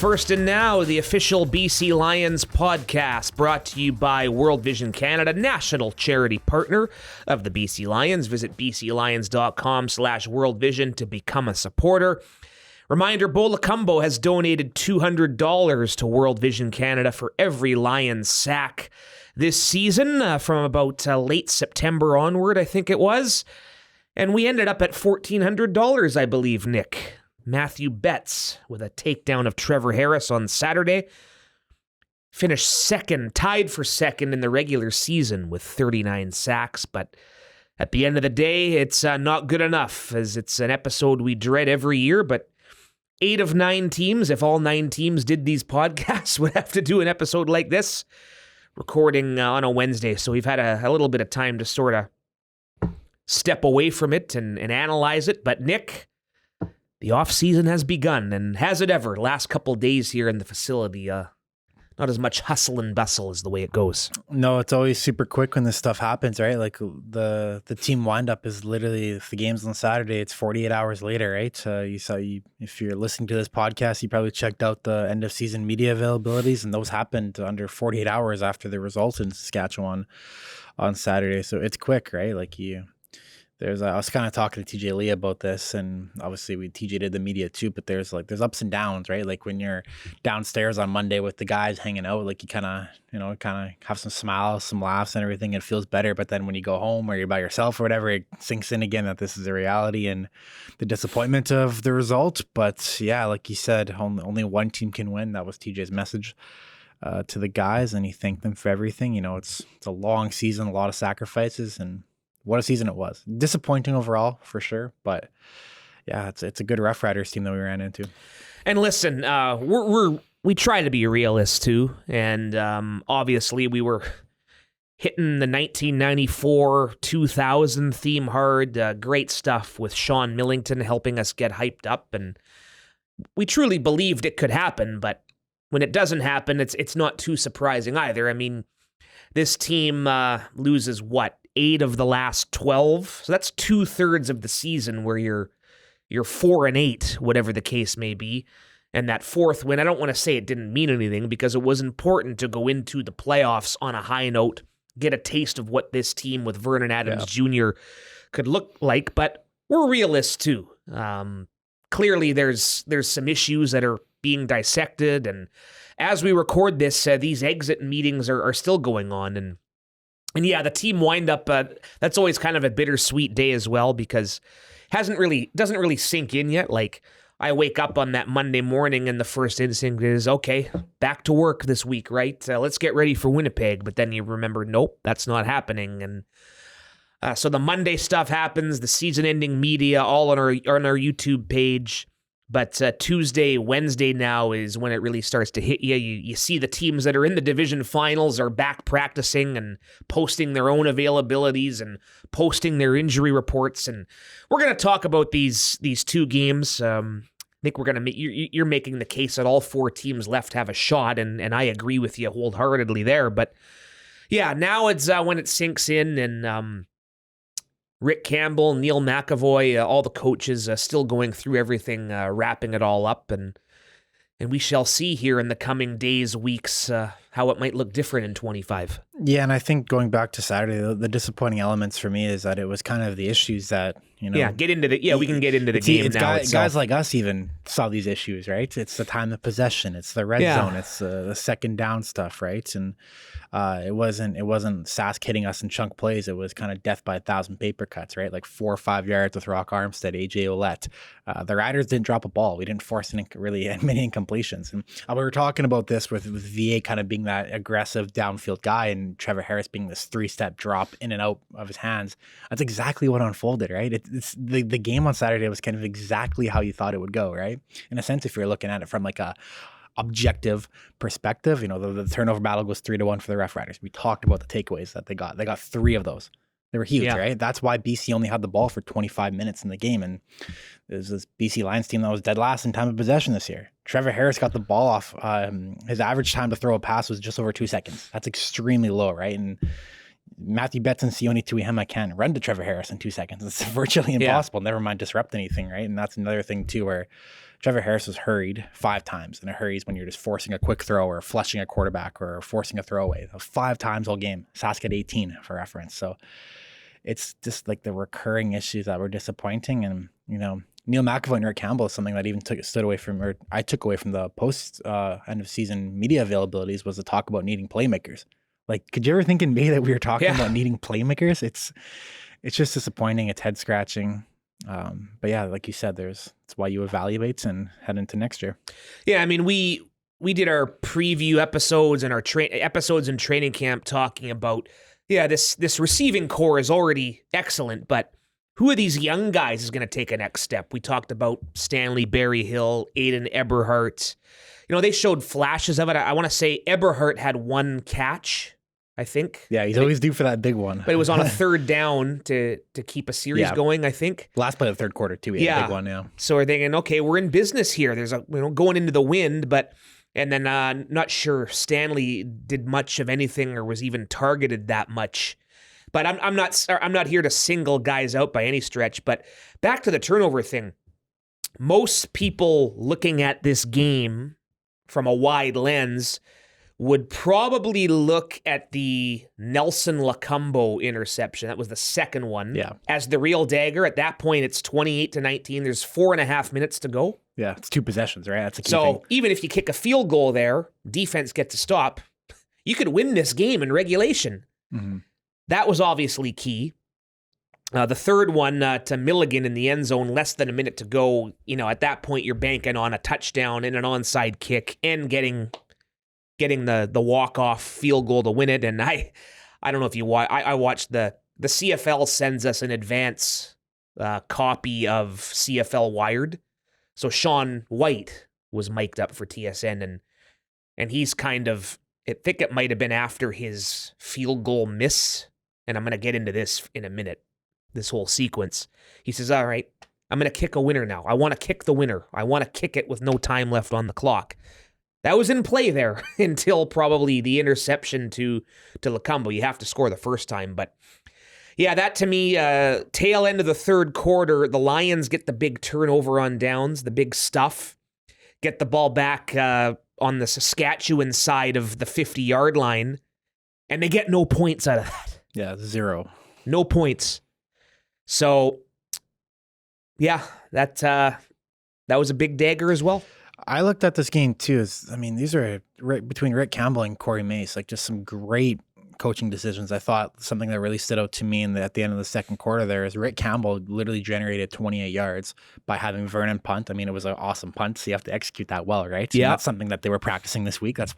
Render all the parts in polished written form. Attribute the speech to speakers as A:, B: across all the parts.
A: First and Now, the official BC Lions podcast, brought to you by World Vision Canada, national charity partner of the BC Lions. Visit bclions.com/worldvision to become a supporter. Reminder, Bo Lacumbo has donated $200 to World Vision Canada for every Lions sack this season, from about late September onward, I think it was. And we ended up at $1,400, I believe, Nick. Matthew Betts, with a takedown of Trevor Harris on Saturday, finished second, tied for second in the regular season with 39 sacks. But at the end of the day, it's not good enough, as it's an episode we dread every year. But 8 of 9 teams, if all 9 teams did these podcasts, would have to do an episode like this, recording on a Wednesday. So we've had a little bit of time to sort of step away from it and analyze it. But Nick, the off-season has begun, and has it ever? Last couple days here in the facility, not as much hustle and bustle as the way it goes.
B: No, it's always super quick when this stuff happens, right? Like the team wind-up is literally, if the game's on Saturday, it's 48 hours later, right? If you're listening to this podcast, you probably checked out the end-of-season media availabilities, and those happened under 48 hours after the result in Saskatchewan on Saturday. So it's quick, right? I was kind of talking to TJ Lee about this, and obviously TJ did the media too, but there's ups and downs, right? Like when you're downstairs on Monday with the guys hanging out, like you kind of have some smiles, some laughs and everything. It feels better. But then when you go home or you're by yourself or whatever, it sinks in again that this is a reality and the disappointment of the result. But yeah, like you said, only one team can win. That was TJ's message to the guys, and he thanked them for everything. It's a long season, a lot of sacrifices, and what a season it was. Disappointing overall, for sure. But yeah, it's a good Rough Riders team that we ran into. And
A: listen, we try to be realists too. And obviously we were hitting the 1994-2000 theme hard. Great stuff with Sean Millington helping us get hyped up. And we truly believed it could happen. But when it doesn't happen, it's not too surprising either. I mean, this team loses 8 of the last 12. So that's 2/3 of the season where you're 4-8, whatever the case may be. And that fourth win, I don't want to say it didn't mean anything, because it was important to go into the playoffs on a high note, get a taste of what this team with Vernon Adams Jr. could look like. But we're realists too. Clearly there's some issues that are being dissected. And as we record this, these exit meetings are still going on. And yeah, the team wind up, that's always kind of a bittersweet day as well, because doesn't really sink in yet. Like, I wake up on that Monday morning and the first instinct is, okay, back to work this week, right? Let's get ready for Winnipeg. But then you remember, nope, that's not happening. And so the Monday stuff happens, the season-ending media, all on our YouTube page. But Tuesday, Wednesday now is when it really starts to hit you. You see the teams that are in the division finals are back practicing and posting their own availabilities and posting their injury reports. And we're going to talk about these 2 games. I think you're making the case that all 4 teams left have a shot, and I agree with you wholeheartedly there. But yeah, now it's when it sinks in, and Rick Campbell, Neil McAvoy, all the coaches still going through everything, wrapping it all up. And we shall see here in the coming days, weeks, how it might look different in 25.
B: Yeah, and I think going back to Saturday, the disappointing elements for me is that it was kind of the issues that,
A: we can get into the game now.
B: Guys like us even saw these issues, right? It's the time of possession, it's the red zone, it's the second down stuff, right? And it wasn't Sask hitting us in chunk plays. It was kind of death by 1,000 paper cuts, right? Like 4 or 5 yards with Rock Armstead, AJ Ouellette. The Riders didn't drop a ball. We didn't force many incompletions. And we were talking about this with VA kind of being that aggressive downfield guy, and Trevor Harris being this 3-step drop in and out of his hands. That's exactly what unfolded, right? It's the game on Saturday was kind of exactly how you thought it would go, right? In a sense, if you're looking at it from like a objective perspective, the turnover battle goes 3-1 for the Rough Riders. We talked about the takeaways that they got. They got 3 of those. They were huge, right? That's why BC only had the ball for 25 minutes in the game. And there's this BC Lions team that was dead last in time of possession this year. Trevor Harris got the ball off. His average time to throw a pass was just over 2 seconds. That's extremely low, right? And Matthew Betts and Sione Tuihema can't run to Trevor Harris in 2 seconds. It's virtually impossible. Never mind disrupt anything, right? And that's another thing too, where Trevor Harris was hurried 5 times, and a hurry is when you're just forcing a quick throw or flushing a quarterback or forcing a throwaway. 5 times all game. Sask had 18 for reference. So it's just like the recurring issues that were disappointing. And, Neil McAvoy and Rick Campbell is something that even I took away from the post end of season media availabilities was the talk about needing playmakers. Like, could you ever think in May that we were talking about needing playmakers? It's just disappointing. It's head scratching. But yeah, like you said, it's why you evaluate and head into next year.
A: Yeah, I mean, we did our preview episodes and our episodes in training camp talking about, this receiving core is already excellent, but who of these young guys is going to take a next step? We talked about Stanley Berryhill, Aiden Eberhardt. They showed flashes of it. I want to say Eberhardt had 1 catch, I think.
B: Yeah, he's always due for that big one.
A: But it was on a third down to keep a series going, I think.
B: Last play of the third quarter, too. He had a big one, yeah.
A: So we're thinking, okay, we're in business here. There's going into the wind, and then not sure Stanley did much of anything or was even targeted that much. But I'm not here to single guys out by any stretch. But back to the turnover thing. Most people looking at this game from a wide lens would probably look at the Nelson Lacumbo interception. That was the second one.
B: Yeah.
A: As the real dagger. At that point, it's 28-19. There's 4.5 minutes to go.
B: Yeah, it's 2 possessions, right? That's a key
A: thing.
B: So
A: even if you kick a field goal there, defense gets to stop, you could win this game in regulation.
B: Mm-hmm.
A: That was obviously key. The third one to Milligan in the end zone, less than a minute to go. At that point, you're banking on a touchdown and an onside kick and getting the walk-off field goal to win it. And I don't know if you watch. I watched the CFL sends us an advance copy of CFL Wired. So Sean White was mic'd up for TSN, and he's kind of, I think it might have been after his field goal miss, and I'm going to get into this in a minute, this whole sequence. He says, all right, I'm going to kick a winner now. I want to kick the winner. I want to kick it with no time left on the clock. That was in play there until probably the interception to Lacumbo. You have to score the first time, but yeah, that to me, tail end of the third quarter, the Lions get the big turnover on downs, the big stuff, get the ball back on the Saskatchewan side of the 50-yard line, and they get no points out of that.
B: Yeah, 0.
A: No points. So, yeah, that was a big dagger as well.
B: I looked at this game too. These are between Rick Campbell and Corey Mace, like just some great coaching decisions. I thought something that really stood out to me at the end of the second quarter there is Rick Campbell literally generated 28 yards by having Vernon punt. It was an awesome punt, so you have to execute that well, right? Yeah, that's something that they were practicing this week. That's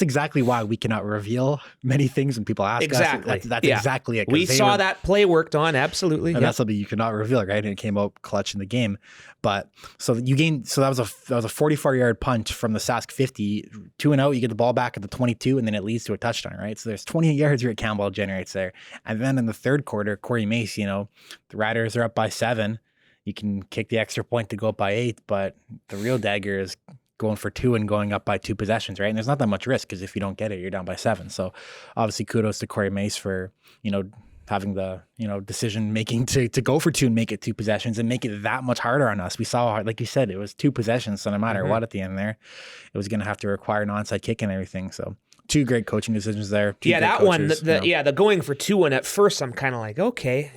B: exactly why we cannot reveal many things when people ask
A: exactly.
B: us. That's exactly it.
A: We saw that play worked on, absolutely.
B: And that's something you cannot reveal, right? And it came out clutch in the game. But so that was a 44-yard punt from the Sask 50, 2-0. You get the ball back at the 22, and then it leads to a touchdown, right? So there's 28 yards Rick Campbell generates there. And then in the third quarter, Corey Mace, the Riders are up by 7. You can kick the extra point to go up by 8, but the real dagger is going for 2 and going up by 2 possessions, right? And there's not that much risk because if you don't get it, you're down by 7. So obviously kudos to Corey Mace for, having the, decision making to go for 2 and make it 2 possessions and make it that much harder on us. We saw, like you said, it was 2 possessions. So no matter what at the end there, it was going to have to require an onside kick and everything. So 2 great coaching decisions there.
A: Yeah, that coaches, one, the going for 2 one at first, I'm kind of like, okay,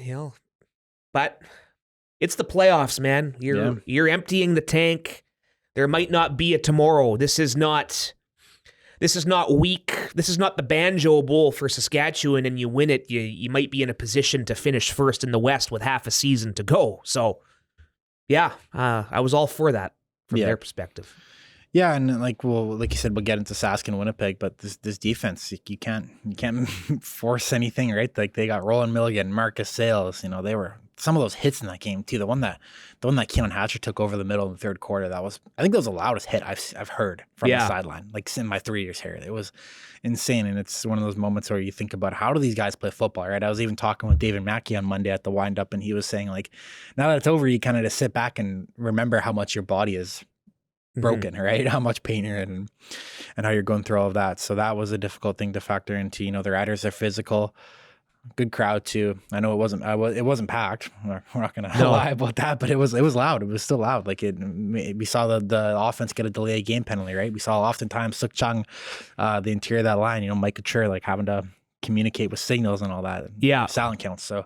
A: but it's the playoffs, man. You're emptying the tank. There might not be a tomorrow. This is not weak. This is not the Banjo Bowl for Saskatchewan, and you win it, you might be in a position to finish first in the West with half a season to go. So, yeah, I was all for that from their perspective.
B: Yeah, and like you said, we'll get into Sask and Winnipeg, but this defense, you can't force anything, right? Like they got Roland Milligan, Marcus Sales, they were some of those hits in that game too. The one that Keon Hatcher took over the middle in the third quarter, I think that was the loudest hit I've heard from the sideline, like in my 3 years here. It was insane, and it's one of those moments where you think about how do these guys play football, right? I was even talking with David Mackey on Monday at the wind up, and he was saying like, now that it's over, you kind of just sit back and remember how much your body is broken, right? How much pain you're in and how you're going through all of that. So that was a difficult thing to factor into. You know, the riders are physical. Good crowd too. I know it wasn't packed. We're not gonna lie about that, but it was loud. It was still loud. Like we saw the offense get a delayed game penalty, right? We saw oftentimes Suk Chung, the interior of that line, you know, Mike Couture, like having to communicate with signals and all that. Silent counts. So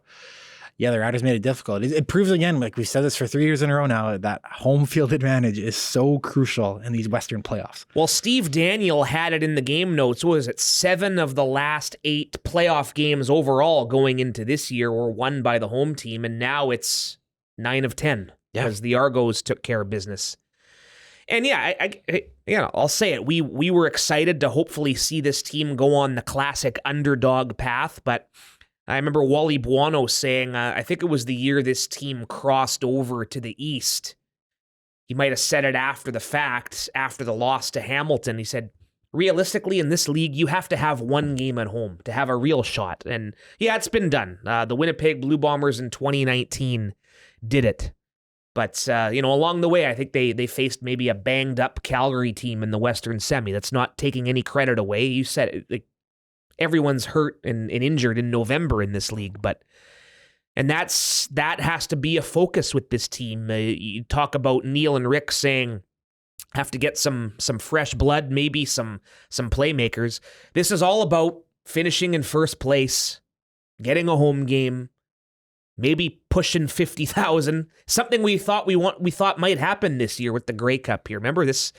B: yeah, the Riders made it difficult. It proves again, like we've said this for 3 years in a row now, that home field advantage is so crucial in these Western playoffs.
A: Well, Steve Daniel had it in the game notes. What was it? 7 of the last 8 playoff games overall going into this year were won by the home team, and now it's 9 of 10 because the Argos took care of business. And I'll say it. We were excited to hopefully see this team go on the classic underdog path, but I remember Wally Buono saying, I think it was the year this team crossed over to the East. He might have said it after the fact, after the loss to Hamilton. He said, realistically, in this league, you have to have one game at home to have a real shot. And yeah, it's been done. The Winnipeg Blue Bombers in 2019 did it. But, along the way, I think they faced maybe a banged-up Calgary team in the Western Semi. That's not taking any credit away. You said it. Like, everyone's hurt and injured in November in this league, and that has to be a focus with this team. You talk about Neil and Rick saying have to get some fresh blood, maybe some playmakers. This is all about finishing in first place, getting a home game, maybe pushing 50,000. Something we thought might happen this year with the Grey Cup here. Remember this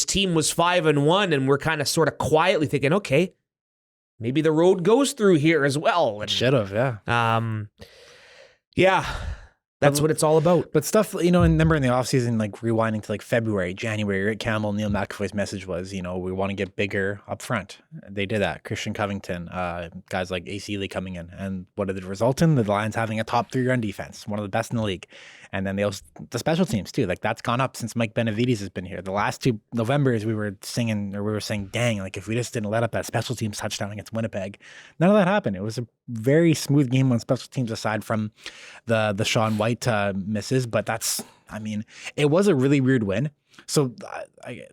A: team was 5-1, and we're kind of sort of quietly thinking, okay, maybe the road goes through here as well.
B: It should have,
A: yeah. That's what it's all about.
B: But stuff, and remember in the offseason, like rewinding to like February, January, Rick Campbell, Neil McAvoy's message was, we want to get bigger up front. They did that. Christian Covington, guys like AC Lee coming in. And what did it result in? The Lions having a top 3 run defense, one of the best in the league. And then the special teams too. Like that's gone up since Mike Benavides has been here. The last 2 Novembers we were saying, dang, like if we just didn't let up that special teams touchdown against Winnipeg, none of that happened. It was a very smooth game on special teams aside from the Sean White misses. But it was a really weird win. So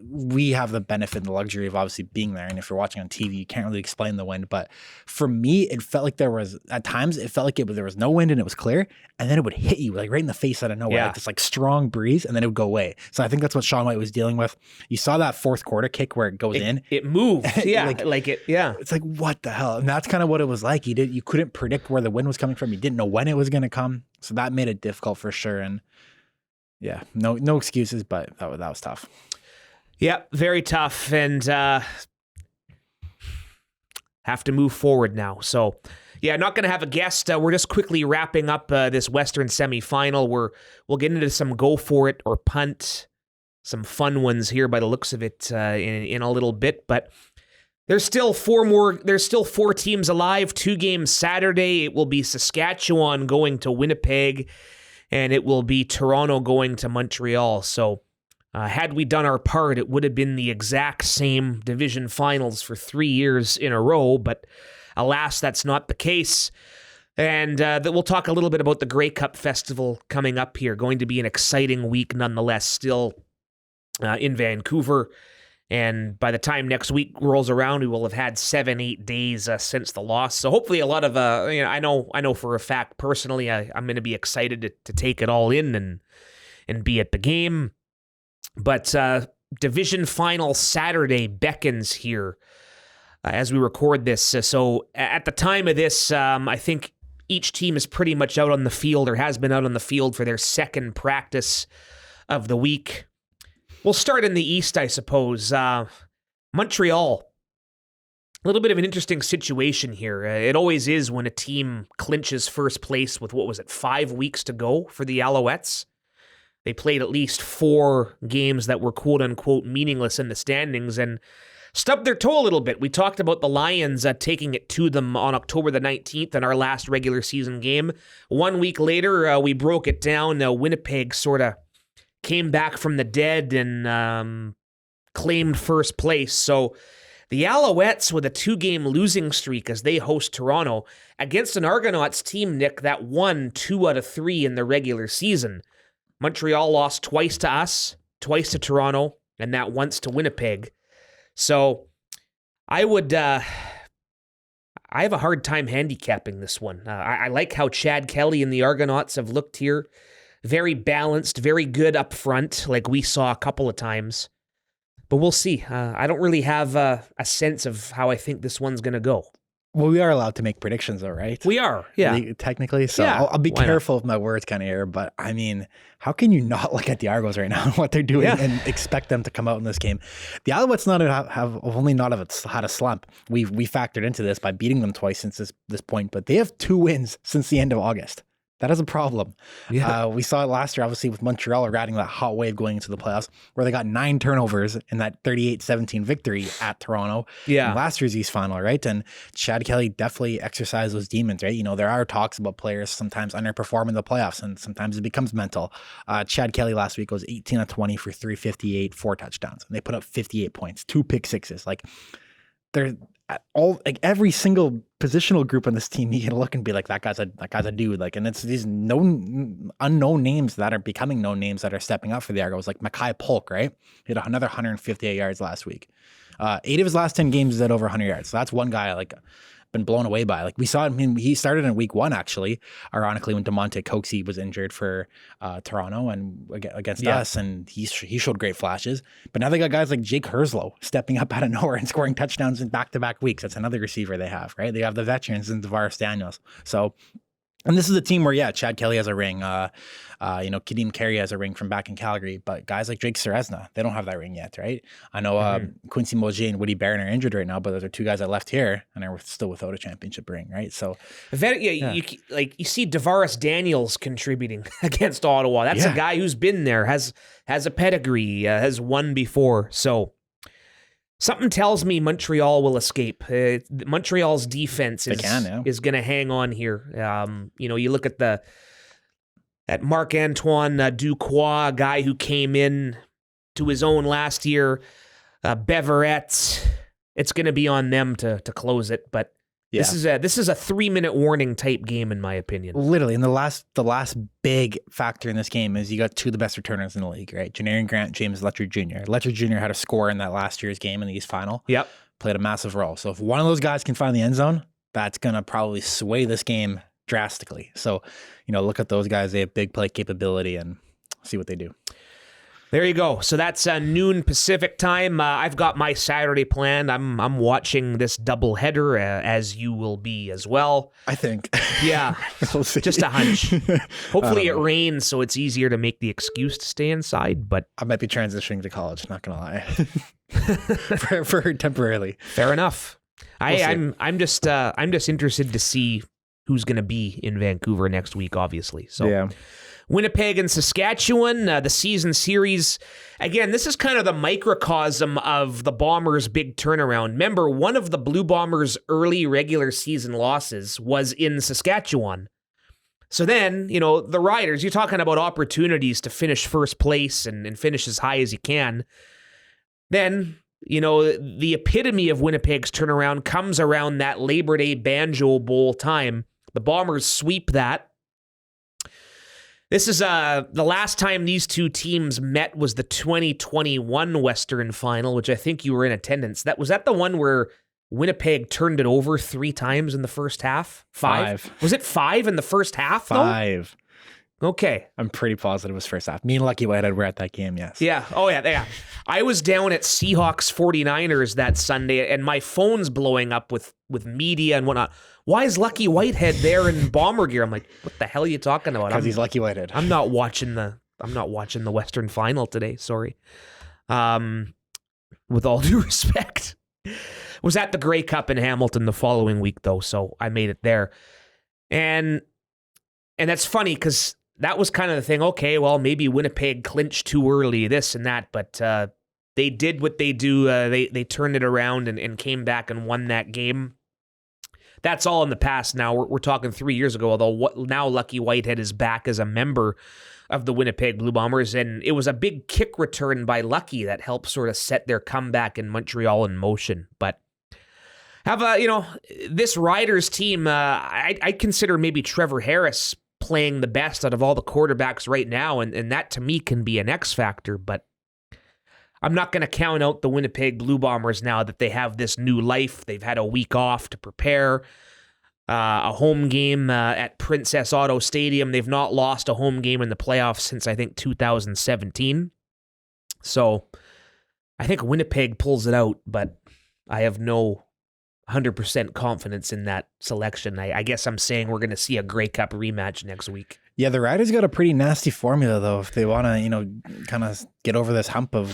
B: we have the benefit and the luxury of obviously being there. And if you're watching on TV, you can't really explain the wind. But for me, it felt like there was no wind and it was clear. And then it would hit you like right in the face out of nowhere, like this like strong breeze, and then it would go away. So I think that's what Sean White was dealing with. You saw that fourth quarter kick where it goes in.
A: It moved. Yeah.
B: It's like, what the hell? And that's kind of what it was like. You couldn't predict where the wind was coming from. You didn't know when it was going to come. So that made it difficult for sure. And yeah, no excuses, but that was tough.
A: Yeah, very tough, and have to move forward now. So, yeah, not going to have a guest. We're just quickly wrapping up this Western semifinal. We'll get into some go for it or punt, some fun ones here by the looks of it in a little bit, but there's still 4 teams alive. 2 games Saturday. It will be Saskatchewan going to Winnipeg, and it will be Toronto going to Montreal. So had we done our part, it would have been the exact same division finals for 3 years in a row, but alas, that's not the case. And we'll talk a little bit about the Grey Cup Festival coming up here. Going to be an exciting week nonetheless, still in Vancouver. And by the time next week rolls around, we will have had 7-8 days since the loss. So hopefully a lot of, I know for a fact personally, I'm going to be excited to take it all in and be at the game. But division final Saturday beckons here as we record this. So at the time of this, I think each team is pretty much out on the field or has been out on the field for their second practice of the week. We'll start in the East, I suppose. Montreal, a little bit of an interesting situation here. It always is when a team clinches first place with, 5 weeks to go for the Alouettes. They played at least 4 games that were quote-unquote meaningless in the standings and stubbed their toe a little bit. We talked about the Lions taking it to them on October the 19th in our last regular season game. 1 week later, we broke it down. Winnipeg sort of came back from the dead and claimed first place. So the Alouettes with a 2-game losing streak as they host Toronto against an Argonauts team, Nick, that won 2 out of 3 in the regular season. Montreal lost twice to us, twice to Toronto, and that once to Winnipeg. So I have a hard time handicapping this one. I like how Chad Kelly and the Argonauts have looked here. Very balanced, very good up front, like we saw a couple of times. But we'll see. I don't really have a sense of how I think this one's going to go.
B: Well, we are allowed to make predictions, though, right?
A: We are, yeah.
B: Technically. So
A: Yeah,
B: I'll be
A: why not?
B: careful with my words kind of here. But I mean, how can you not look at the Argos right now and what they're doing and expect them to come out in this game? The Alouettes have only not had a slump. We factored into this by beating them twice since this point, but they have 2 wins since the end of August. That is a problem.
A: Yeah.
B: We saw it last year, obviously, with Montreal riding that hot wave going into the playoffs, where they got 9 turnovers in that 38-17 victory at Toronto in last year's East Final, right? And Chad Kelly definitely exercised those demons, right? You know, there are talks about players sometimes underperforming the playoffs, and sometimes it becomes mental. Chad Kelly last week was 18 of 20 for 358, 4 touchdowns, and they put up 58 points, 2 pick sixes. Like, they're all, like, every single positional group on this team, you can look and be like, that guy's a dude. Like, and it's these unknown names that are becoming known names that are stepping up for the Argos, like Mackay Polk, right? He had another 158 yards last week. 8 of his last 10 games is at over 100 yards. So that's one guy like been blown away by. Like, we saw him, he started in week 1, actually, ironically, when DeMonte Coxey was injured for Toronto and against us, and he showed great flashes. But now they got guys like Jake Herslow stepping up out of nowhere and scoring touchdowns in back-to-back weeks. That's another receiver they have, right? They have the veterans in Tavares Daniels. So, and this is a team where, Chad Kelly has a ring. Kadeem Carey has a ring from back in Calgary, but guys like Drake Serezna, they don't have that ring yet, right? I know Quincy Mojier and Woody Barron are injured right now, but those are 2 guys that left here and are still without a championship ring, right? So,
A: you see Tavares Daniels contributing against Ottawa. That's a guy who's been there, has a pedigree, has won before. So something tells me Montreal will escape. Montreal's defense is going to hang on here. You look at that Marc-Antoine Ducroix, guy who came in to his own last year, Beverette. It's going to be on them to close it, but this is a 3-minute warning type game, in my opinion.
B: Literally, and the last big factor in this game is you got 2 of the best returners in the league, right? Janarian Grant, James Letcher Jr. Letcher Jr. had a score in that last year's game in the East Final.
A: Yep.
B: Played a massive role. So if one of those guys can find the end zone, that's going to probably sway this game drastically. So, look at those guys. They have big play capability and see what they do.
A: There you go. So that's noon Pacific time. I've got my Saturday planned. I'm watching this doubleheader, as you will be as well.
B: I think.
A: Yeah.
B: We'll see.
A: Just a hunch. Hopefully it rains, so it's easier to make the excuse to stay inside. But
B: I might be transitioning to college. Not gonna lie. for temporarily.
A: Fair enough. I'm just interested to see who's going to be in Vancouver next week, obviously. So, Winnipeg and Saskatchewan, the season series. Again, this is kind of the microcosm of the Bombers' big turnaround. Remember, one of the Blue Bombers' early regular season losses was in Saskatchewan. So then, the Riders, you're talking about opportunities to finish first place and finish as high as you can. Then, the epitome of Winnipeg's turnaround comes around that Labor Day Banjo Bowl time. The Bombers sweep that. This is the last time these 2 teams met was the 2021 Western Final, which I think you were in attendance. Was that the one where Winnipeg turned it over 3 times in the first half? 5? Was it 5 in the first half?
B: 5.
A: Though? Okay.
B: I'm pretty positive it was first half. Me and Lucky Whitehead were at that game, yes.
A: Yeah. Oh, yeah. I was down at Seahawks 49ers that Sunday, and my phone's blowing up with media and whatnot. Why is Lucky Whitehead there in Bomber gear? I'm like, what the hell are you talking about?
B: Because he's Lucky Whitehead.
A: I'm not watching the Western Final today. Sorry. With all due respect. Was at the Grey Cup in Hamilton the following week, though, so I made it there. And that's funny because that was kind of the thing. Okay, well, maybe Winnipeg clinched too early, this and that, but they did what they do. They turned it around and came back and won that game. That's all in the past now. We're talking 3 years ago, although now Lucky Whitehead is back as a member of the Winnipeg Blue Bombers, and it was a big kick return by Lucky that helped sort of set their comeback in Montreal in motion. But this Riders team, I consider maybe Trevor Harris playing the best out of all the quarterbacks right now, and that to me can be an X factor, but I'm not going to count out the Winnipeg Blue Bombers now that they have this new life. They've had a week off to prepare. A home game at Princess Auto Stadium. They've not lost a home game in the playoffs since, I think, 2017. So I think Winnipeg pulls it out, but I have no 100% confidence in that selection. I guess I'm saying we're going to see a Grey Cup rematch next week.
B: Yeah, the Riders got a pretty nasty formula, though, if they want to, kind of get over this hump of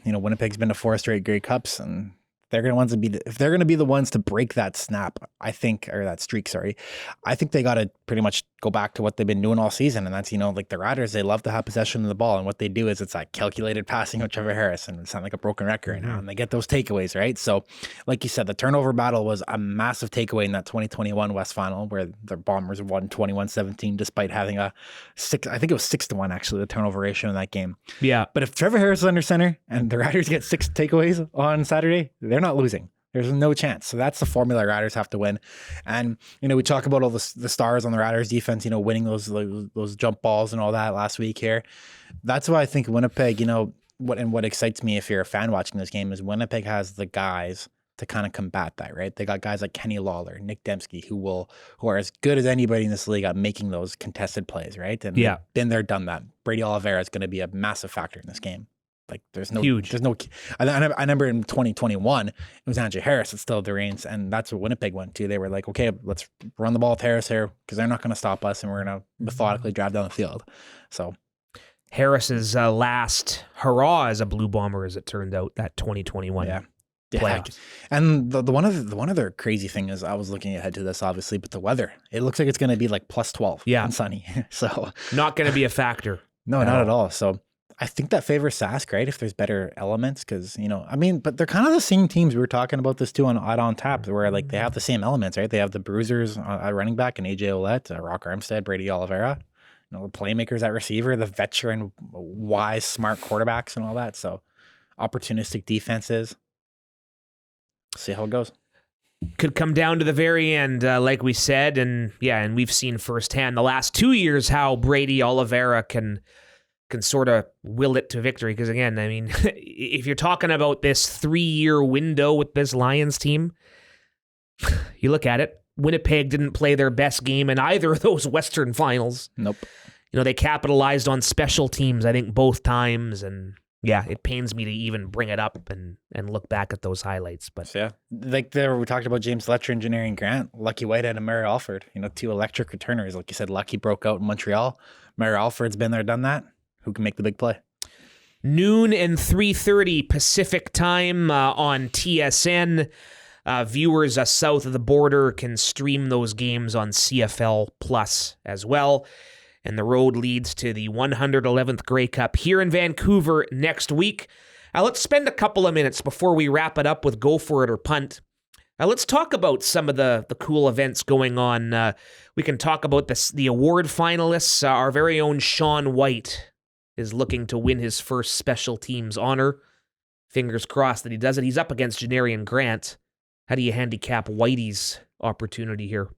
B: Winnipeg's been to 4 straight Grey Cups, and they're going to if they're going to be the ones to break that snap, I think, or that streak, sorry, I think they got to pretty much go back to what they've been doing all season. And that's, like the Riders, they love to have possession of the ball. And what they do is it's like calculated passing with Trevor Harris, and it sounds like a broken record right now. And they get those takeaways, right? So like you said, the turnover battle was a massive takeaway in that 2021 West Final where the Bombers won 21-17 despite having I think it was 6-1 actually, the turnover ratio in that game.
A: Yeah.
B: But if Trevor Harris is under center and the Riders get 6 takeaways on Saturday, they're not losing. There's no chance. So that's the formula Riders have to win. And, we talk about all the stars on the Riders defense, winning those jump balls and all that last week here. That's why I think Winnipeg, what excites me if you're a fan watching this game is Winnipeg has the guys to kind of combat that, right? They got guys like Kenny Lawler, Nick Dembski, who are as good as anybody in this league at making those contested plays, right? And
A: yeah,
B: been there, done that. Brady Oliveira is going to be a massive factor in this game. Like
A: huge.
B: I remember in 2021, it was Andrew Harris that still had the reins, and that's what Winnipeg went to. They were like, okay, let's run the ball with Harris here because they're not going to stop us, and we're going to methodically drive down the field. So
A: Harris's last hurrah as a Blue Bomber, as it turned out, that 2021 playoffs.
B: And the one other crazy thing is, I was looking ahead to this obviously, but the weather, it looks like it's going to be like plus 12 and sunny. So
A: not going to be a factor.
B: No, not at all. So I think that favors Sask, right? If there's better elements, because but they're kind of the same teams. We were talking about this too on Tap, where like they have the same elements, right? They have the bruisers at running back and AJ Ouellette, Rock Armstead, Brady Oliveira, the playmakers at receiver, the veteran, wise, smart quarterbacks, and all that. So opportunistic defenses. See how it goes.
A: Could come down to the very end, like we said, and we've seen firsthand the last 2 years how Brady Oliveira can sort of will it to victory. Because again, if you're talking about this 3-year window with this Lions team, you look at it, Winnipeg didn't play their best game in either of those Western finals.
B: Nope.
A: They capitalized on special teams, I think, both times. And it pains me to even bring it up and look back at those highlights. But
B: like we talked about James Letcher and Janarian Grant, Lucky Whitehead and Murray Alford, 2 electric returners. Like you said, Lucky broke out in Montreal. Murray Alford's been there, done that. Who can make the big play?
A: Noon and 3:30 Pacific time on TSN. Viewers south of the border can stream those games on CFL Plus as well. And the road leads to the 111th Grey Cup here in Vancouver next week. Let's spend a couple of minutes before we wrap it up with Go For It or Punt. Let's talk about some of the cool events going on. We can talk about the award finalists. Our very own Sean White is looking to win his first special teams honor. Fingers crossed that he does it. He's up against Janarian Grant. How do you handicap Whitey's opportunity here?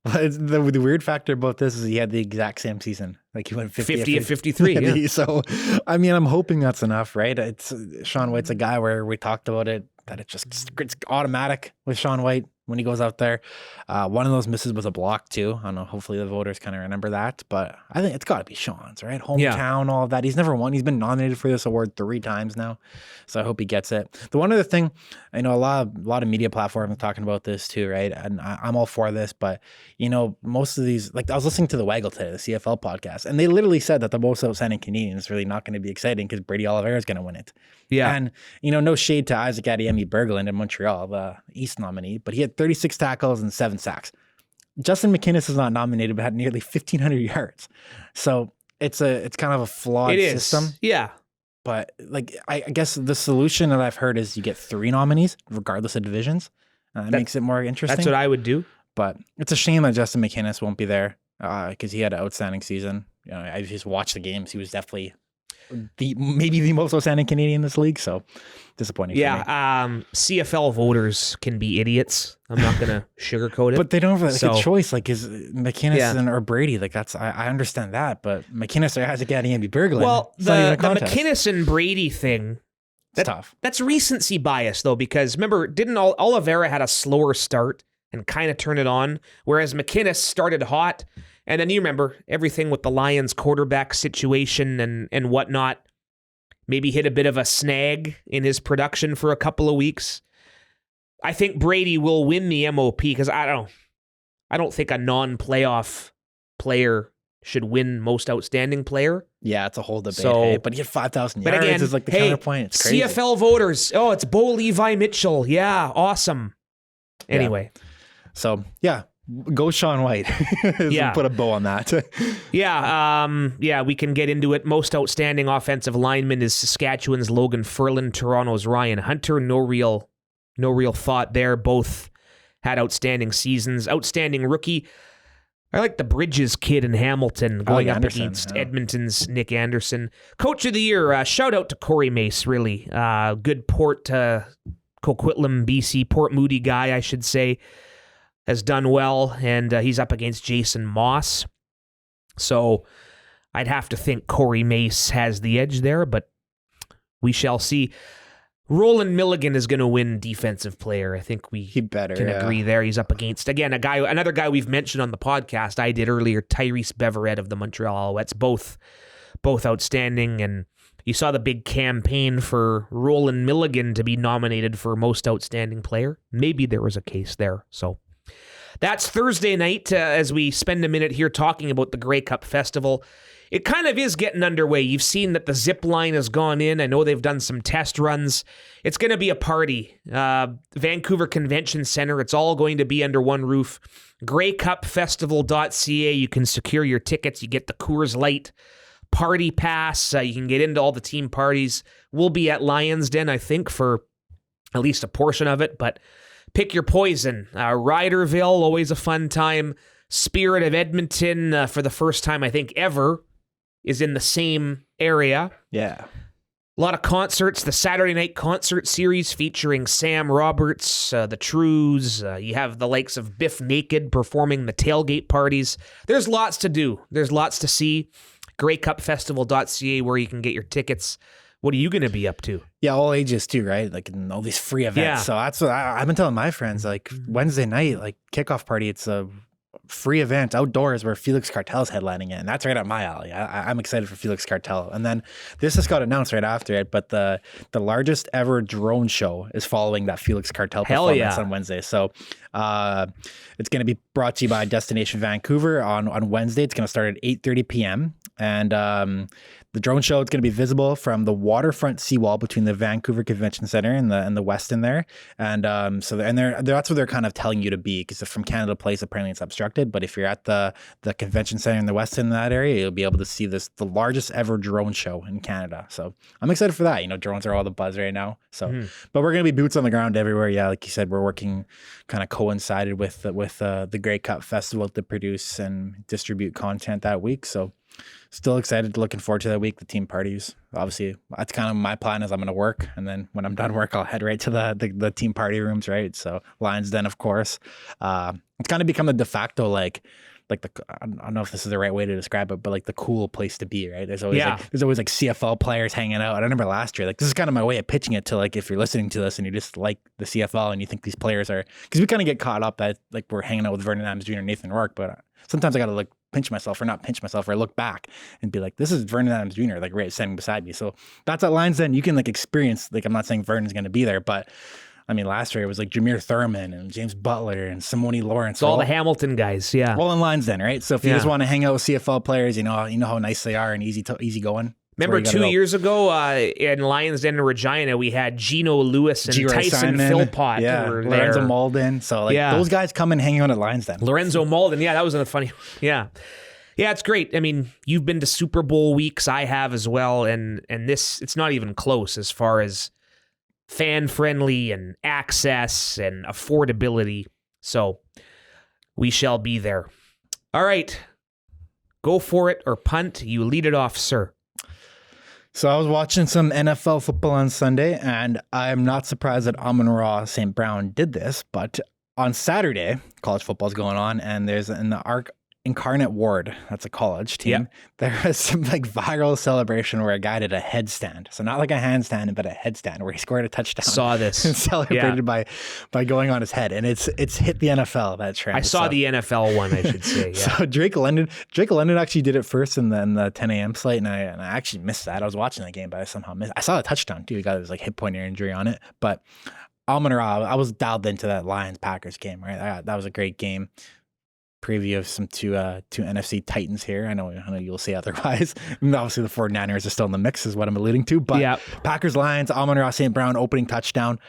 B: The weird factor about this is he had the exact same season. Like he went
A: 50 and 53. Yeah.
B: So, I'm hoping that's enough, right? It's Sean White's a guy where we talked about it, that it's automatic with Sean White when he goes out there. One of those misses was a block too. I don't know. Hopefully the voters kind of remember that, but I think it's got to be Sean's, right? Hometown, all of that. He's never won. He's been nominated for this award 3 times now, so I hope he gets it. The one other thing, I know a lot of media platforms are talking about this too, right? And I'm all for this, but most of these, like I was listening to the Waggle today, the CFL podcast, and they literally said that the most outstanding Canadian is really not going to be exciting because Brady Oliveira is going to win it.
A: Yeah.
B: And, no shade to Isaac Adeyemi Berglund in Montreal, the East nominee, but he had 36 tackles and 7 sacks. Justin McInnis is not nominated, but had nearly 1,500 yards. So it's kind of a flawed system.
A: Yeah.
B: But I guess the solution that I've heard is you get 3 nominees, regardless of divisions. That makes it more interesting.
A: That's what I would do.
B: But it's a shame that Justin McInnis won't be there because he had an outstanding season. I just watched the games. He was definitely maybe the most outstanding Canadian in this league. So disappointing.
A: Yeah. For me. CFL voters can be idiots. I'm not going to sugarcoat it.
B: But they don't have a choice. Like is McInnis or Brady? Like that's I understand that. But McInnis or Isaac Adeyemi Berglund.
A: Well, the McInnis and Brady thing
B: It's tough.
A: That's recency bias, though, because remember, didn't Oliveira had a slower start and kind of turn it on, whereas McInnes started hot, and then you remember everything with the Lions quarterback situation and whatnot, maybe hit a bit of a snag in his production for a couple of weeks. I think Brady will win the MOP because I don't think a non-playoff player should win most outstanding player.
B: Yeah, it's a whole debate. But he had 5,000 yards
A: again,
B: is like the counterpoint. It's crazy.
A: CFL voters. Oh, it's Bo Levi Mitchell. Yeah, awesome. Anyway.
B: Yeah. So, yeah, go Sean White.
A: Yeah.
B: Put a bow on that.
A: Yeah, we can get into it. Most outstanding offensive lineman is Saskatchewan's Logan Ferland, Toronto's Ryan Hunter. No real thought there. Both had outstanding seasons. Outstanding rookie. I like the Bridges kid in Hamilton going up against Edmonton's Nick Anderson. Coach of the year, shout out to Corey Mace, really. Good Port, Coquitlam, BC, Port Moody guy, I should say, has done well, and he's up against Jason Moss. So I'd have to think Corey Mace has the edge there, but we shall see. Roland Milligan is going to win defensive player. I think we can agree there. He's up against, again, another guy we've mentioned on the podcast I did earlier, Tyrese Beverett of the Montreal Alouettes, both outstanding. And you saw the big campaign for Roland Milligan to be nominated for most outstanding player. Maybe there was a case there. So that's Thursday night as we spend a minute here talking about the Grey Cup Festival. It kind of is getting underway. You've seen that the zip line has gone in. I know they've done some test runs. It's going to be a party. Vancouver Convention Center, it's all going to be under one roof. GreyCupFestival.ca, you can secure your tickets. You get the Coors Light party pass. You can get into all the team parties. We'll be at Lions Den, I think, for at least a portion of it, but pick your poison. Ryderville, always a fun time. Spirit of Edmonton, for the first time, I think, ever, is in the same area.
B: Yeah.
A: A lot of concerts. The Saturday night concert series featuring Sam Roberts, the Trues. You have the likes of Biff Naked performing the tailgate parties. There's lots to do. There's lots to see. GreyCupFestival.ca where you can get your tickets. What are you going to be up to?
B: Yeah, all ages too, right? Like in all these free events.
A: Yeah.
B: So that's what I've been telling my friends. Like Wednesday night, like kickoff party, it's a free event outdoors where Felix Cartel's headlining it, and that's right up my alley. I'm excited for Felix Cartel. And then this just got announced right after it, but the largest ever drone show is following that Felix Cartel performance on Wednesday. So it's going to be brought to you by Destination Vancouver on Wednesday. It's going to start at 8:30 p.m. And the drone show is going to be visible from the waterfront seawall between the Vancouver Convention Center and the Westin there. And that's where they're kind of telling you to be, because from Canada Place, apparently it's obstructed. But if you're at the Convention Center in the Westin in that area, you'll be able to see the largest ever drone show in Canada. So I'm excited for that. You know, drones are all the buzz right now. So, but we're going to be boots on the ground everywhere. Yeah, like you said, we're working kind of coincided with the Grey Cup Festival to produce and distribute content that week. So still excited, looking forward to that week, the team parties. Obviously, that's kind of my plan is I'm going to work. And then when I'm done work, I'll head right to the team party rooms, right? So Lions Den, of course. It's kind of become the de facto, like I don't know if this is the right way to describe it, but like the cool place to be, right? There's always like CFL players hanging out. I remember last year, like this is kind of my way of pitching it to like, if you're listening to this and you just like the CFL and you think these players are, because we kind of get caught up that like we're hanging out with Vernon Adams Jr. and Nathan Rourke, but sometimes I got to like or look back and be like, this is Vernon Adams Jr. like right standing beside me. So that's at Lions Den. You can like experience, like I'm not saying Vernon's going to be there, but I mean, last year it was like Jameer Thurman and James Butler and Simone Lawrence.
A: All the Hamilton guys, yeah.
B: All in Lions Den, right? So if you just want to hang out with CFL players, you know how nice they are and easy going.
A: Remember 2 years ago in Lions Den in Regina, we had Geno Lewis and Tyson Philpott.
B: Yeah, Lorenzo Malden. So like those guys come and hang out at Lions Den.
A: Lorenzo Malden, yeah, that was a funny. Yeah, it's great. I mean, you've been to Super Bowl weeks. I have as well, and this it's not even close as far as fan friendly and access and affordability. So we shall be there. All right, go for it or punt. You lead it off, sir.
B: So I was watching some NFL football on Sunday, and I'm not surprised that Amon-Ra St. Brown did this, but on Saturday, college football is going on, and there's in the Incarnate Ward, that's a college team. There was some like viral celebration where a guy did a headstand. So not like a handstand, but a headstand where he scored a touchdown.
A: Saw this.
B: And celebrated by going on his head. And it's hit the NFL, that trend.
A: I saw the NFL one, I should say. Yeah.
B: So Drake London actually did it first in the 10 a.m. slate, and I actually missed that. I was watching the game, but I somehow missed. I saw a touchdown too. He got his like hip pointer injury on it. But Amon-Ra, I was dialed into that Lions-Packers game, right? That was a great game. Preview of some two NFC Titans here. I know you'll say otherwise. And obviously the 49ers are still in the mix is what I'm alluding to. But Packers, Lions, Amon-Ra St. Brown opening touchdown.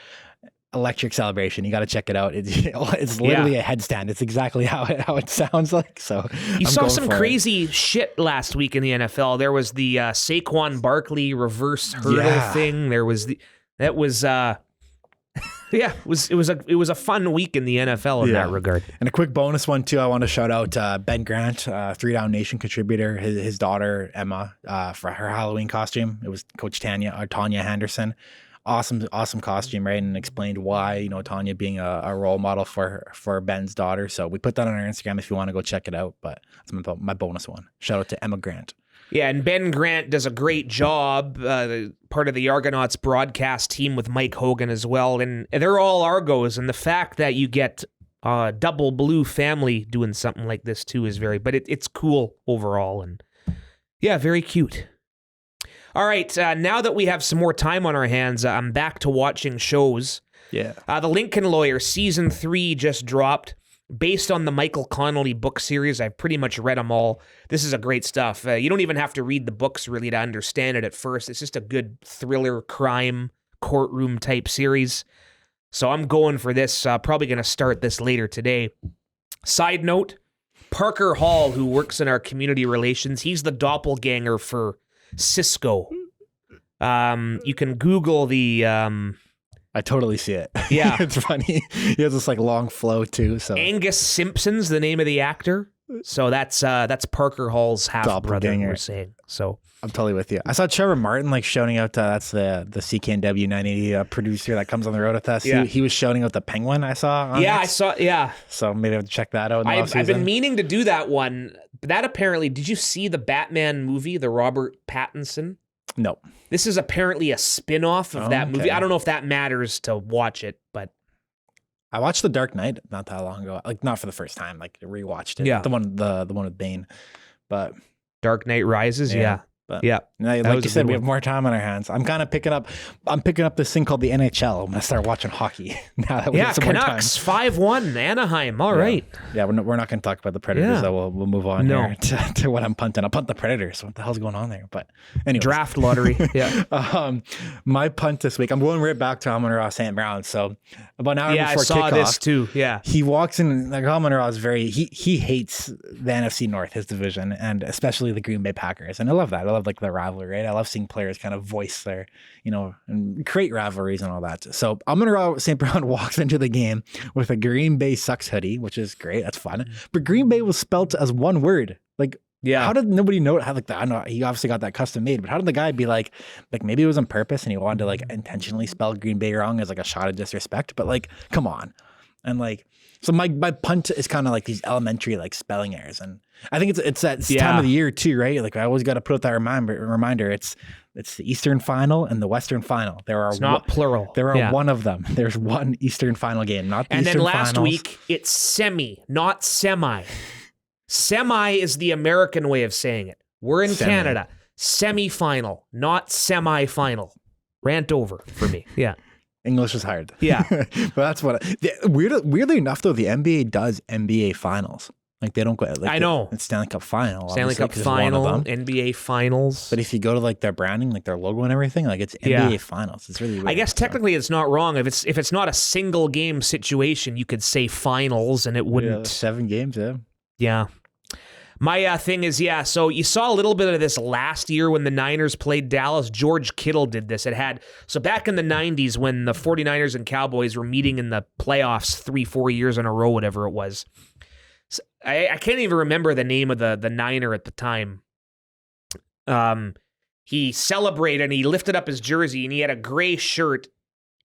B: Electric celebration. You got to check it out. It's literally a headstand. It's exactly how it sounds like. So
A: you saw some crazy shit last week in the NFL. There was the Saquon Barkley reverse hurdle thing. There was it was a fun week in the NFL in that regard.
B: And a quick bonus one too. I want to shout out Ben Grant, 3 Down Nation contributor. His daughter Emma for her Halloween costume. It was Coach Tanya Henderson. Awesome costume, right? And explained why, Tanya being a role model for Ben's daughter. So we put that on our Instagram if you want to go check it out. But that's my bonus one. Shout out to Emma Grant.
A: Yeah, and Ben Grant does a great job, part of the Argonauts broadcast team with Mike Hogan as well. And they're all Argos. And the fact that you get a double blue family doing something like this too is but it's cool overall. And yeah, very cute. All right, now that we have some more time on our hands, I'm back to watching shows.
B: Yeah.
A: The Lincoln Lawyer, Season 3 just dropped. Based on the Michael Connelly book series, I've pretty much read them all. This is a great stuff. You don't even have to read the books really to understand it at first. It's just a good thriller, crime, courtroom type series. So I'm going for this. Probably going to start this later today. Side note, Parker Hall, who works in our community relations, he's the doppelganger for Cisco. You can Google the...
B: I totally see it.
A: Yeah.
B: It's funny. He has this like long flow too. So
A: Angus Simpson's the name of the actor. So that's Parker Hall's half brother, we're saying. So
B: I'm totally with you. I saw Trevor Martin like shouting out, that's the CKNW 980 producer that comes on the road with us. Yeah. He was shouting out the Penguin I saw.
A: I saw. Yeah.
B: So maybe I have to check that out.
A: I've been meaning to do that one. But that apparently, did you see the Batman movie, the Robert Pattinson?
B: No.
A: This is apparently a spin-off of that movie. I don't know if that matters to watch it, but
B: I watched The Dark Knight not that long ago. Like not for the first time, like rewatched it.
A: Yeah.
B: The one with Bane. But
A: Dark Knight Rises, yeah.
B: But like you said, we have more time on our hands. I'm kind of picking up this thing called the NHL. I'm gonna start watching hockey now that we have some
A: Canucks 5-1 Anaheim. All right.
B: Yeah, we're not gonna talk about the Predators. So we'll move on here to what I'm punting. I'll punt the Predators. What the hell's going on there? But anyway,
A: draft lottery. Yeah.
B: My punt this week. I'm going right back to Amon-Ra St. Brown. So about an hour before kickoff, I saw
A: this too. Yeah.
B: He walks in. Like Amon-Ra is he hates the NFC North, his division, and especially the Green Bay Packers. And I love that. I love like the rivalry. Right? I love seeing players kind of voice their, and create rivalries and all that. So Amon-Ra St. Brown walks into the game with a Green Bay sucks hoodie, which is great. That's fun. But Green Bay was spelt as one word. Like, how did nobody know how like that? I know he obviously got that custom made, but how did the guy be like maybe it was on purpose and he wanted to like intentionally spell Green Bay wrong as like a shot of disrespect, but like, come on. And like, so my punt is kind of like these elementary like spelling errors, and I think it's that time of the year too, right? Like I always got to put out that reminder. It's the Eastern Final and the Western Final. It's
A: not plural.
B: There are one of them. There's one Eastern Final game, not the
A: and
B: Eastern
A: then last
B: Finals.
A: week it's semi, not semi. Semi is the American way of saying it. We're in Canada. Semi-final, not semi-final. Rant over for me. Yeah.
B: English is hard.
A: Yeah.
B: But that's what weirdly enough though, the NBA does NBA finals. Like they don't go like
A: I know.
B: It's Stanley Cup final.
A: Stanley Cup final, NBA finals.
B: But if you go to like their branding, like their logo and everything, like it's NBA finals. It's really weird.
A: I guess technically it's not wrong. If it's not a single game situation, you could say finals and it wouldn't
B: 7 games,
A: Yeah. My thing is, so you saw a little bit of this last year when the Niners played Dallas. George Kittle did this. So back in the 90s when the 49ers and Cowboys were meeting in the playoffs 3-4 years in a row, whatever it was. So I can't even remember the name of the Niner at the time. He celebrated and he lifted up his jersey and he had a gray shirt,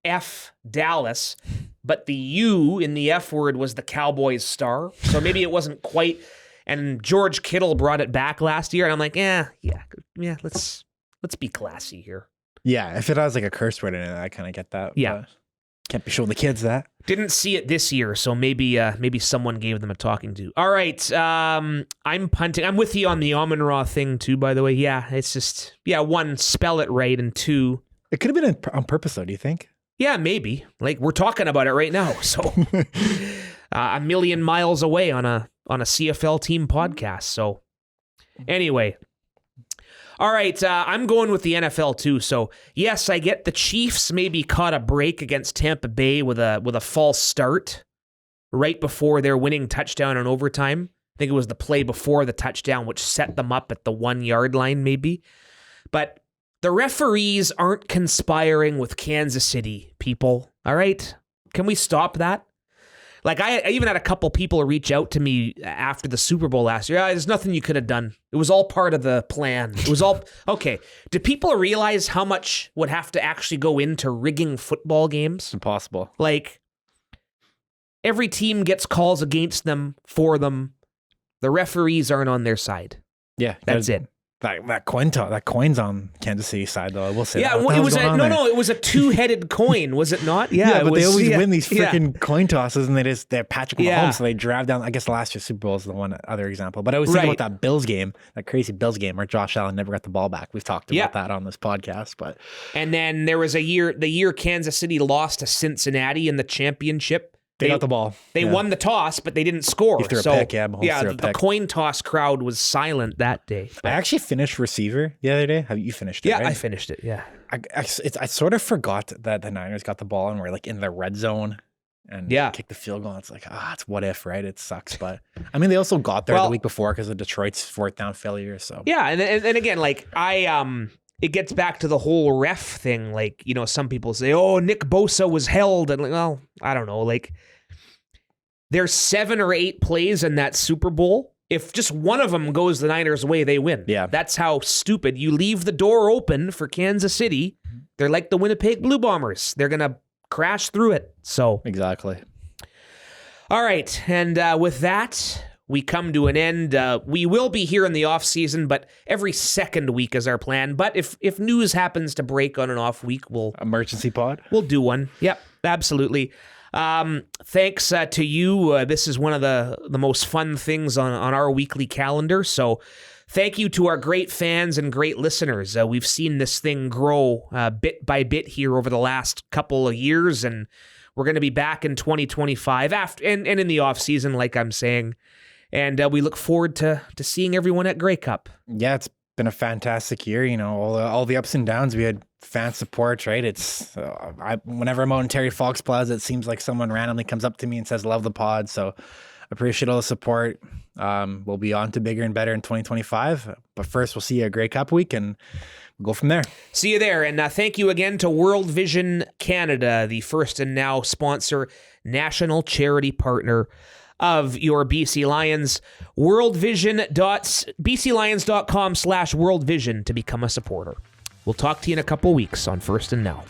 A: F Dallas, but the U in the F word was the Cowboys star. So maybe it wasn't quite... And George Kittle brought it back last year, and I'm like, yeah, let's be classy here.
B: Yeah, if it has like a curse word in it, I kind of get that.
A: Yeah.
B: Can't be showing the kids that.
A: Didn't see it this year, so maybe someone gave them a talking to. All right, I'm punting. I'm with you on the Amon-Ra thing too, by the way. Yeah, it's just, one, spell it right, and two...
B: It could have been on purpose, though, do you think?
A: Yeah, maybe. Like, we're talking about it right now, so... a million miles away on a CFL team podcast, so... Anyway... All right, I'm going with the NFL too. So yes, I get the Chiefs maybe caught a break against Tampa Bay with a false start right before their winning touchdown in overtime. I think it was the play before the touchdown which set them up at the 1 yard line maybe. But the referees aren't conspiring with Kansas City, people. All right? Can we stop that? Like, I even had a couple people reach out to me after the Super Bowl last year. There's nothing you could have done. It was all part of the plan. It was all... Okay, do people realize how much would have to actually go into rigging football games?
B: Impossible.
A: Like, every team gets calls against them, for them. The referees aren't on their side.
B: Yeah.
A: That's it.
B: That coin's on Kansas City side, though. I will say.
A: Yeah, it was it was a two-headed coin, was it not? Yeah,
B: but they always win these freaking coin tosses, and they're Patrick Mahomes, so they drive down. I guess last year's Super Bowl is the one other example, but I was thinking about that Bills game, that crazy Bills game where Josh Allen never got the ball back. We've talked about that on this podcast, but
A: and then there was the year Kansas City lost to Cincinnati in the championship.
B: They got the ball.
A: They won the toss, but they didn't score.
B: He threw a pick, Mahomes threw a pick.
A: The coin toss crowd was silent that day.
B: I actually finished receiver the other day. Have you finished it?
A: Yeah,
B: right?
A: I finished it. Yeah.
B: I sort of forgot that the Niners got the ball and were like in the red zone and kicked the field goal. It's like, it's what if, right? It sucks, but I mean, they also got there the week before because of Detroit's 4th down failure. So
A: yeah, and again, like it gets back to the whole ref thing. Like, some people say, "Oh, Nick Bosa was held," and like, well, I don't know, like. There's 7 or 8 plays in that Super Bowl. If just one of them goes the Niners' way, they win.
B: Yeah.
A: That's how stupid. You leave the door open for Kansas City. They're like the Winnipeg Blue Bombers. They're going to crash through it. So
B: exactly.
A: All right. And with that, we come to an end. We will be here in the off season, but every second week is our plan. But if news happens to break on an off week, we'll...
B: Emergency pod?
A: We'll do one. Yep, absolutely. Thanks to you. This is one of the most fun things on our weekly calendar. So thank you to our great fans and great listeners. We've seen this thing grow bit by bit here over the last couple of years, and we're going to be back in 2025 after and in the off season, like I'm saying. And we look forward to seeing everyone at Grey Cup.
B: Yeah, it's been a fantastic year. All the ups and downs. We had fan support, right? It's whenever I'm out in Terry Fox Plaza, it seems like someone randomly comes up to me and says, "Love the pod." So appreciate all the support. We'll be on to bigger and better in 2025. But first, we'll see you at Grey Cup week, and we'll go from there.
A: See you there. And thank you again to World Vision Canada, the first and now sponsor, national charity partner of your BC Lions. BCLions.com/worldvision to become a supporter. We'll talk to you in a couple weeks on First and Now.